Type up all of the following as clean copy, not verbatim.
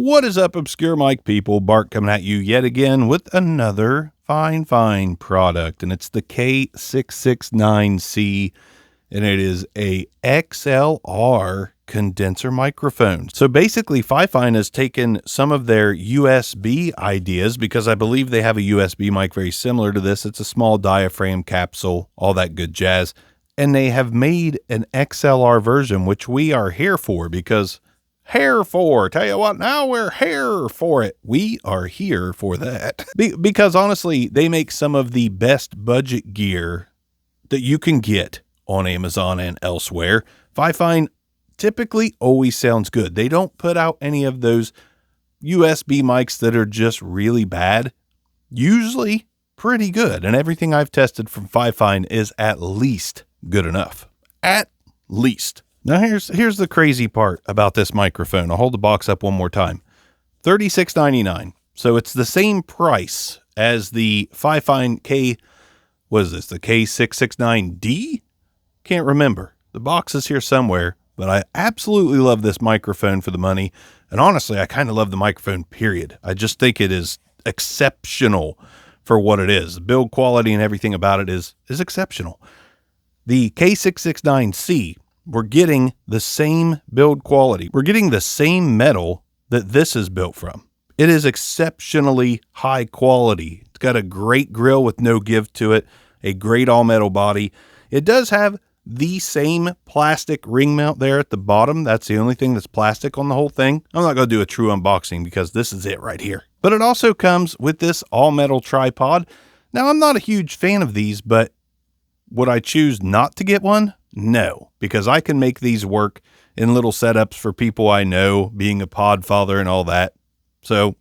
What is up, obscure mic people? Bart coming at you yet again with another fine product, and it's the K669c, and it is a XLR condenser microphone. So basically, Fifine has taken some of their USB ideas, because I believe they have a USB mic very similar to this. It's a small diaphragm capsule, all that good jazz, and they have made an XLR version, which we are here for, because tell you what, now we're here for it. We are here for that. Because honestly, they make some of the best budget gear that you can get on Amazon and elsewhere. Fifine typically always sounds good. They don't put out any of those USB mics that are just really bad. Usually pretty good. And everything I've tested from Fifine is at least good enough. At least. Now here's the crazy part about this microphone. I'll hold the box up one more time. $36.99. So it's the same price as the Fifine the K669D? Can't remember. The box is here somewhere, but I absolutely love this microphone for the money. And honestly, I kind of love the microphone, period. I just think it is exceptional for what it is. The build quality and everything about it is exceptional. The K669C, we're getting the same build quality. We're getting the same metal that this is built from. It is exceptionally high quality. It's got a great grill with no give to it, a great all metal body. It does have the same plastic ring mount there at the bottom. That's the only thing that's plastic on the whole thing. I'm not going to do a true unboxing because this is it right here. But it also comes with this all metal tripod. Now, I'm not a huge fan of these, but would I choose not to get one? No, because I can make these work in little setups for people I know, being a pod father and all that. So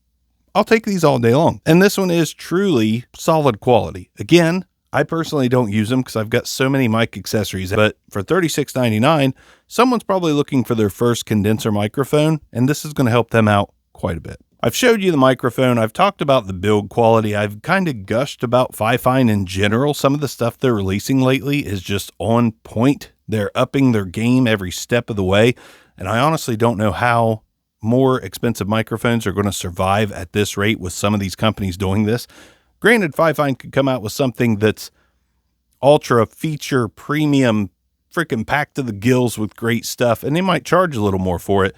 I'll take these all day long. And this one is truly solid quality. Again, I personally don't use them because I've got so many mic accessories, but for $36.99, someone's probably looking for their first condenser microphone, and this is going to help them out quite a bit. I've showed you the microphone. I've talked about the build quality. I've kind of gushed about Fifine in general. Some of the stuff they're releasing lately is just on point. They're upping their game every step of the way. And I honestly don't know how more expensive microphones are going to survive at this rate with some of these companies doing this. Granted, Fifine could come out with something that's ultra feature premium, freaking packed to the gills with great stuff, and they might charge a little more for it.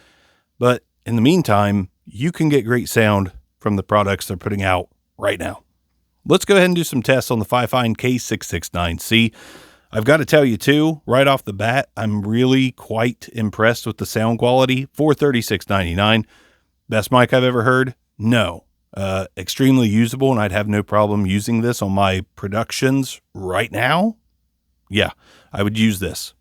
But in the meantime, you can get great sound from the products they're putting out right now. Let's go ahead and do some tests on the Fifine K669c. I've got to tell you too, right off the bat, I'm really quite impressed with the sound quality for $36.99. Best mic I've ever heard? No. Extremely usable, and I'd have no problem using this on my productions right now. Yeah, I would use this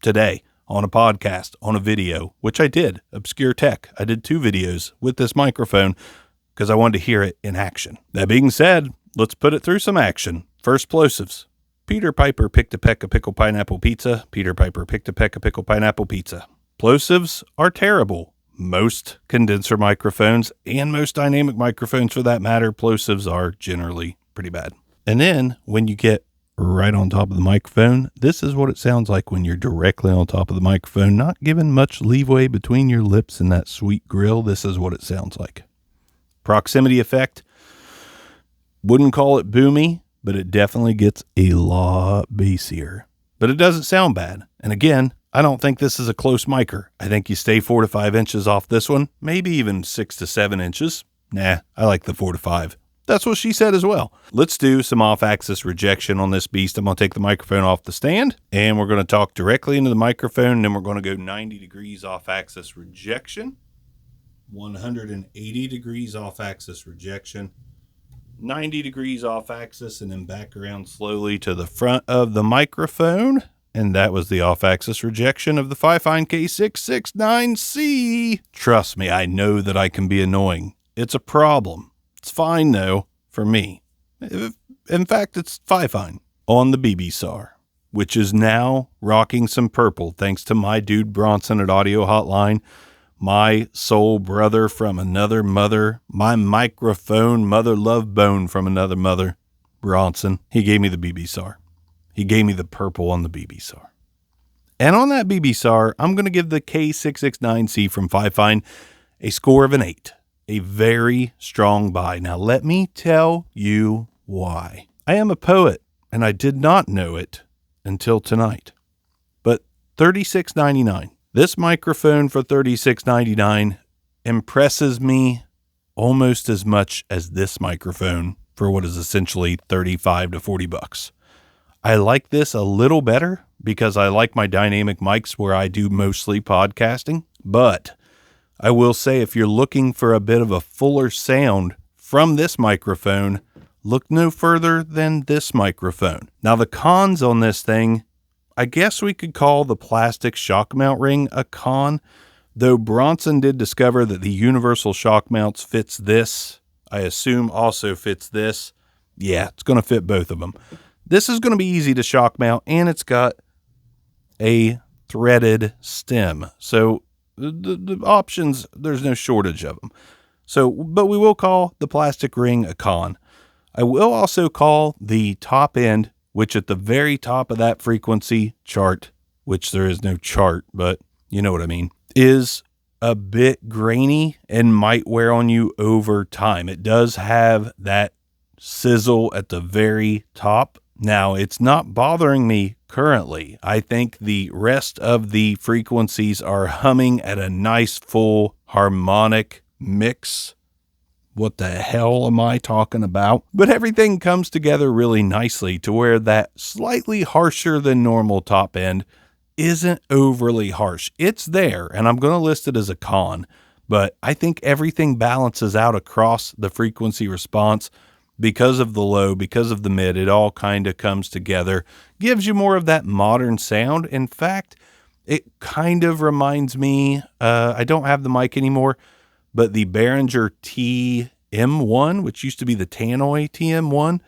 today on a podcast, on a video, which I did, Obscure Tech. I did 2 videos with this microphone because I wanted to hear it in action. That being said, let's put it through some action. First, plosives. Peter Piper picked a peck of pickled pineapple pizza. Peter Piper picked a peck of pickled pineapple pizza. Plosives are terrible. Most condenser microphones, and most dynamic microphones for that matter, plosives are generally pretty bad. And then when you get right on top of the microphone, this is what it sounds like when you're directly on top of the microphone, not given much leeway between your lips and that sweet grill. This is what it sounds like. Proximity effect. Wouldn't call it boomy, but it definitely gets a lot bassier. But it doesn't sound bad. And again, I don't think this is a close micer. I think you stay 4 to 5 inches off this one, maybe even 6 to 7 inches. Nah, I like the 4 to 5. That's what she said as well. Let's do some off-axis rejection on this beast. I'm going to take the microphone off the stand, and we're going to talk directly into the microphone, and then we're going to go 90 degrees off-axis rejection, 180 degrees off-axis rejection, 90 degrees off-axis, and then back around slowly to the front of the microphone. And that was the off-axis rejection of the Fifine K669c. Trust me, I know that I can be annoying. It's a problem. It's fine, though, for me. In fact, it's Fifine on the BB-SAR, which is now rocking some purple thanks to my dude Bronson at Audio Hotline, my soul brother from another mother, my microphone mother love bone from another mother, Bronson. He gave me the BB-SAR. He gave me the purple on the BB-SAR. And on that BB-SAR, I'm going to give the K669c from Fifine a score of an 8. a very strong buy. Now, let me tell you why. I am a poet, and I did not know it until tonight. But $36.99. This microphone for $36.99 impresses me almost as much as this microphone for what is essentially $35 to $40. I like this a little better because I like my dynamic mics where I do mostly podcasting. But I will say, if you're looking for a bit of a fuller sound from this microphone, look no further than this microphone. Now, the cons on this thing, I guess we could call the plastic shock mount ring a con, though Bronson did discover that the universal shock mounts fits this. I assume also fits this. Yeah, it's going to fit both of them. This is going to be easy to shock mount, and it's got a threaded stem. So the options, there's no shortage of them. So, but we will call the plastic ring a con. I will also call the top end, which at the very top of that frequency chart, which there is no chart, but you know what I mean, is a bit grainy and might wear on you over time. It does have that sizzle at the very top. Now, it's not bothering me currently. I think the rest of the frequencies are humming at a nice full harmonic mix. What the hell am I talking about? But everything comes together really nicely to where that slightly harsher than normal top end isn't overly harsh. It's there, and I'm going to list it as a con, but I think everything balances out across the frequency response. Because of the low, because of the mid, it all kind of comes together, gives you more of that modern sound. In fact, it kind of reminds me, I don't have the mic anymore, but the Behringer TM1, which used to be the Tannoy TM1,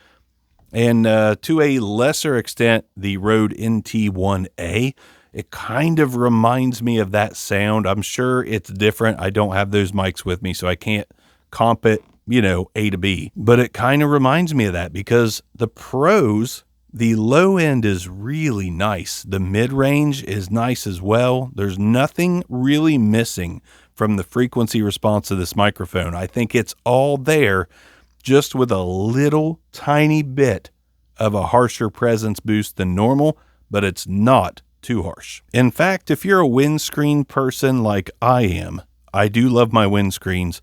and to a lesser extent, the Rode NT1A. It kind of reminds me of that sound. I'm sure it's different. I don't have those mics with me, so I can't comp it, A to B. But it kind of reminds me of that because the pros, the low end is really nice. The mid-range is nice as well. There's nothing really missing from the frequency response of this microphone. I think it's all there, just with a little tiny bit of a harsher presence boost than normal, but it's not too harsh. In fact, if you're a windscreen person like I am, I do love my windscreens.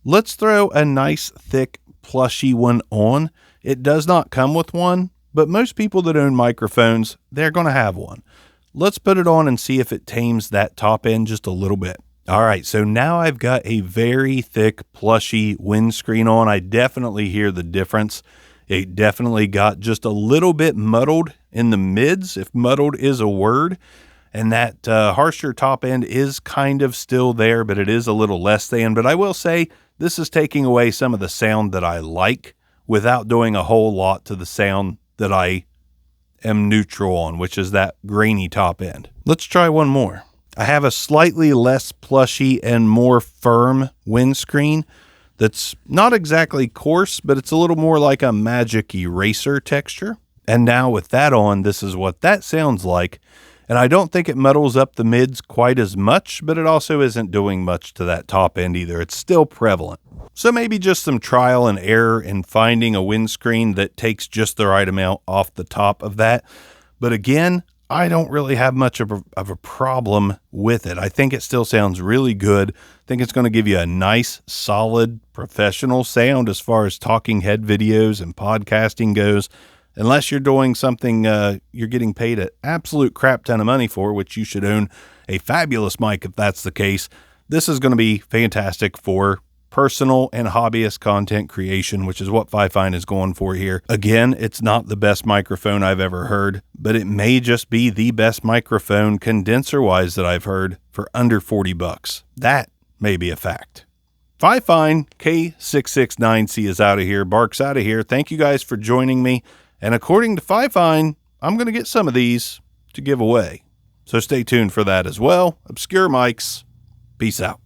Let's throw a nice, thick, plushy one on. It does not come with one, but most people that own microphones, they're going to have one. Let's put it on and see if it tames that top end just a little bit. All right, so now I've got a very thick, plushy windscreen on. I definitely hear the difference. It definitely got just a little bit muddled in the mids, if muddled is a word. And that harsher top end is kind of still there, but it is a little less than. But I will say this is taking away some of the sound that I like without doing a whole lot to the sound that I am neutral on, which is that grainy top end. Let's try one more. I have a slightly less plushy and more firm windscreen that's not exactly coarse, but it's a little more like a magic eraser texture. And now with that on, this is what that sounds like. And I don't think it muddles up the mids quite as much, but it also isn't doing much to that top end either. It's still prevalent. So maybe just some trial and error in finding a windscreen that takes just the right amount off the top of that. But again, I don't really have much of a problem with it. I think it still sounds really good. I think it's going to give you a nice, solid, professional sound as far as talking head videos and podcasting goes. Unless you're doing something you're getting paid an absolute crap ton of money for, which you should own a fabulous mic if that's the case. This is going to be fantastic for personal and hobbyist content creation, which is what Fifine is going for here. Again, it's not the best microphone I've ever heard, but it may just be the best microphone condenser-wise that I've heard for under $40. That may be a fact. Fifine K669c is out of here. Bark's out of here. Thank you guys for joining me. And according to Fifine, I'm going to get some of these to give away. So stay tuned for that as well. Obscure Mics. Peace out.